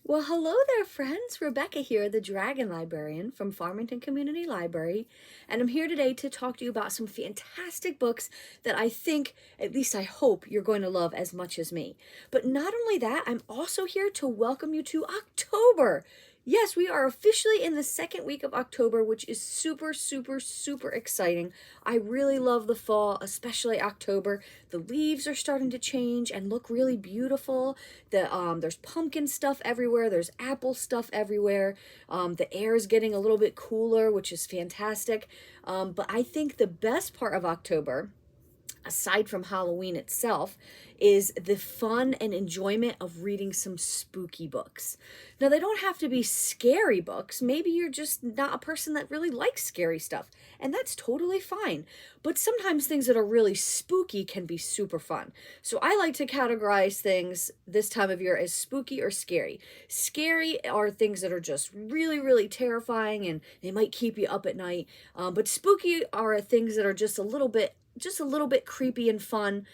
Well, hello there, friends. Rebecca here, the Dragon Librarian from Farmington Community Library, and I'm here today to talk to you about some fantastic books that I think, at least I hope, you're going to love as much as me. But not only that, I'm also here to welcome you to October. Yes, we are officially in the second week of October, which is super, super, super exciting. I really love the fall, especially October. The leaves are starting to change and look really beautiful. There's pumpkin stuff everywhere. There's apple stuff everywhere. The air is getting a little bit cooler, which is fantastic. But I think the best part of October, aside from Halloween itself, is the fun and enjoyment of reading some spooky books. Now, they don't have to be scary books. Maybe you're just not a person that really likes scary stuff, and that's totally fine. But sometimes things that are really spooky can be super fun. So I like to categorize things this time of year as spooky or scary. Scary are things that are just really, really terrifying and they might keep you up at night. But spooky are things that are just a little bit creepy and fun,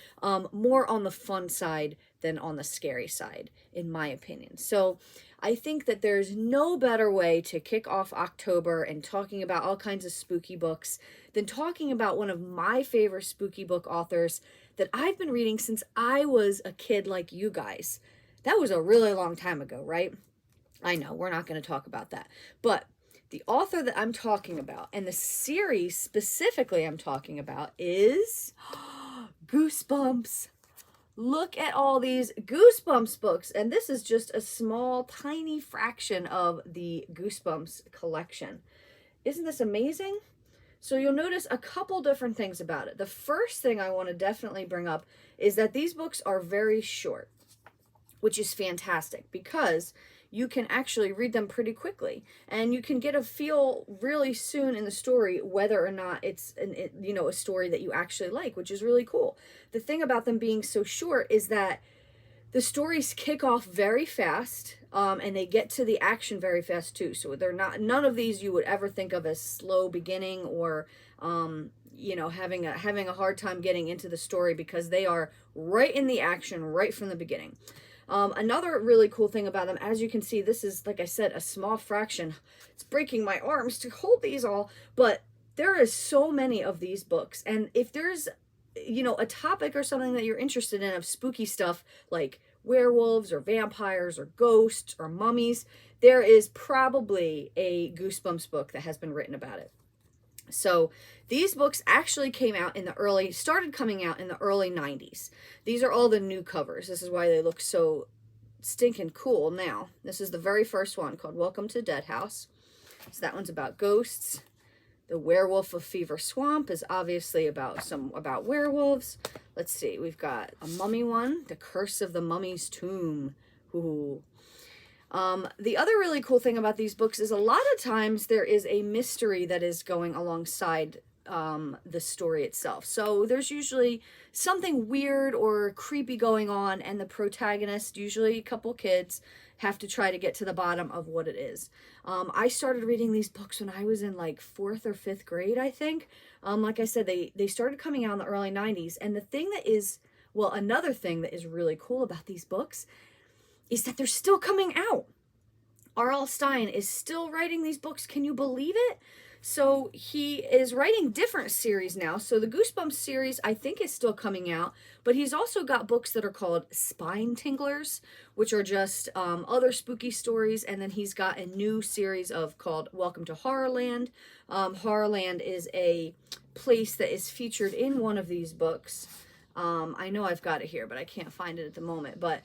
more on the fun side than on the scary side, in my opinion. So I think that there's no better way to kick off October and talking about all kinds of spooky books than talking about one of my favorite spooky book authors that I've been reading since I was a kid like you guys. That was a really long time ago, right? I know, we're not going to talk about that. But the author that I'm talking about, and the series specifically I'm talking about, is Goosebumps. Look at all these Goosebumps books, and this is just a small, tiny fraction of the Goosebumps collection. Isn't this amazing? So you'll notice a couple different things about it. The first thing I want to definitely bring up is that these books are very short, which is fantastic because you can actually read them pretty quickly and you can get a feel really soon in the story whether or not it's a story that you actually like, which is really cool. The thing about them being so short is that the stories kick off very fast, and they get to the action very fast too. So they're not, none of these you would ever think of as slow beginning or having a hard time getting into the story, because they are right in the action right from the beginning. Another really cool thing about them, as you can see, this is, like I said, a small fraction. It's breaking my arms to hold these all, but there is so many of these books. And if there's, a topic or something that you're interested in of spooky stuff like werewolves or vampires or ghosts or mummies, there is probably a Goosebumps book that has been written about it. So these books actually started coming out in the early 90s. These are all the new covers. This is why they look so stinking cool now. This is the very first one, called Welcome to Dead House. So that one's about ghosts. The Werewolf of Fever Swamp is obviously about werewolves. Let's see, we've got a mummy one, The Curse of the Mummy's Tomb. Ooh. The other really cool thing about these books is a lot of times there is a mystery that is going alongside the story itself. So there's usually something weird or creepy going on, and the protagonist, usually a couple kids, have to try to get to the bottom of what it is. I started reading these books when I was in like 4th or 5th grade, I think. Like I said, they started coming out in the early 90s. And another thing that is really cool about these books is that they're still coming out. R.L. Stine is still writing these books. Can you believe it? So he is writing different series now. So the Goosebumps series, I think, is still coming out, but he's also got books that are called Spine Tinglers, which are just other spooky stories. And then he's got a new series called Welcome to Horrorland. Horrorland is a place that is featured in one of these books. I know I've got it here, but I can't find it at the moment. But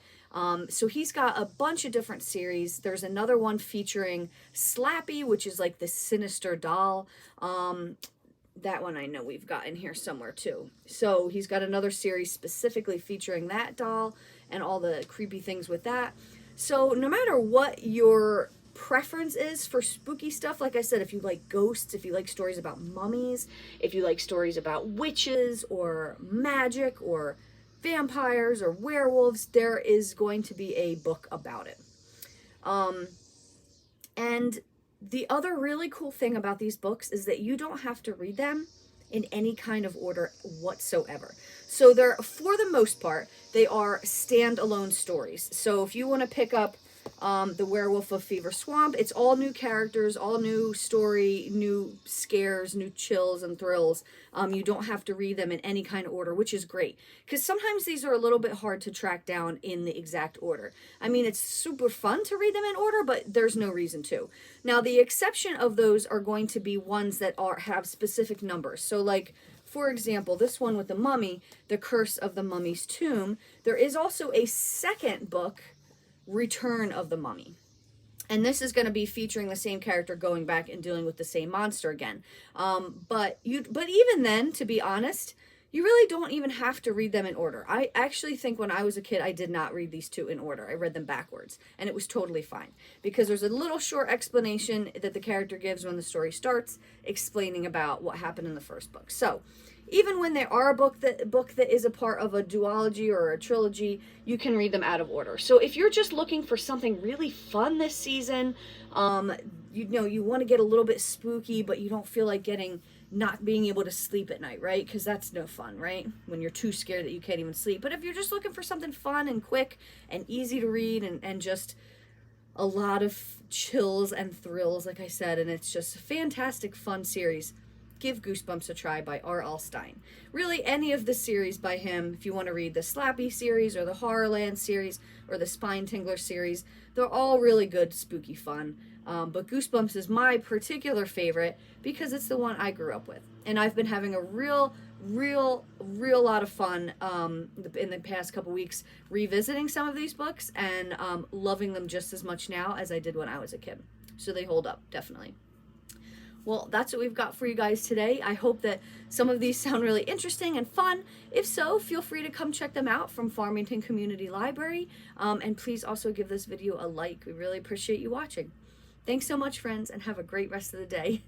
so he's got a bunch of different series. There's another one featuring Slappy, which is like the sinister doll. That one I know we've got in here somewhere too. So he's got another series specifically featuring that doll and all the creepy things with that. So no matter what your preference is for spooky stuff, like I said, if you like ghosts, if you like stories about mummies, if you like stories about witches or magic or vampires or werewolves, there is going to be a book about it. And the other really cool thing about these books is that you don't have to read them in any kind of order whatsoever. So they're, for the most part, they are standalone stories. So if you want to pick up The Werewolf of Fever Swamp. It's all new characters, all new story, new scares, new chills and thrills. You don't have to read them in any kind of order, which is great. Because sometimes these are a little bit hard to track down in the exact order. I mean, it's super fun to read them in order, but there's no reason to. Now, the exception of those are going to be ones that have specific numbers. So, like, for example, this one with the mummy, The Curse of the Mummy's Tomb, there is also a second book, Return of the Mummy. And this is going to be featuring the same character going back and dealing with the same monster again. But even then, to be honest, you really don't even have to read them in order. I actually think when I was a kid, I did not read these two in order. I read them backwards, and it was totally fine. Because there's a little short explanation that the character gives when the story starts, explaining about what happened in the first book. So, even when they are a book that is a part of a duology or a trilogy, you can read them out of order. So if you're just looking for something really fun this season, you want to get a little bit spooky, but you don't feel like not being able to sleep at night, right? Because that's no fun, right? When you're too scared that you can't even sleep. But if you're just looking for something fun and quick and easy to read and just a lot of chills and thrills, like I said, and it's just a fantastic, fun series, give Goosebumps a try by R.L. Stine. Really, any of the series by him, if you want to read the Slappy series or the Horrorland series or the Spine Tingler series, they're all really good, spooky fun. But Goosebumps is my particular favorite because it's the one I grew up with. And I've been having a real lot of fun in the past couple weeks revisiting some of these books and loving them just as much now as I did when I was a kid. So they hold up, definitely. Well, that's what we've got for you guys today. I hope that some of these sound really interesting and fun. If so, feel free to come check them out from Farmington Community Library. And please also give this video a like. We really appreciate you watching. Thanks so much, friends, and have a great rest of the day.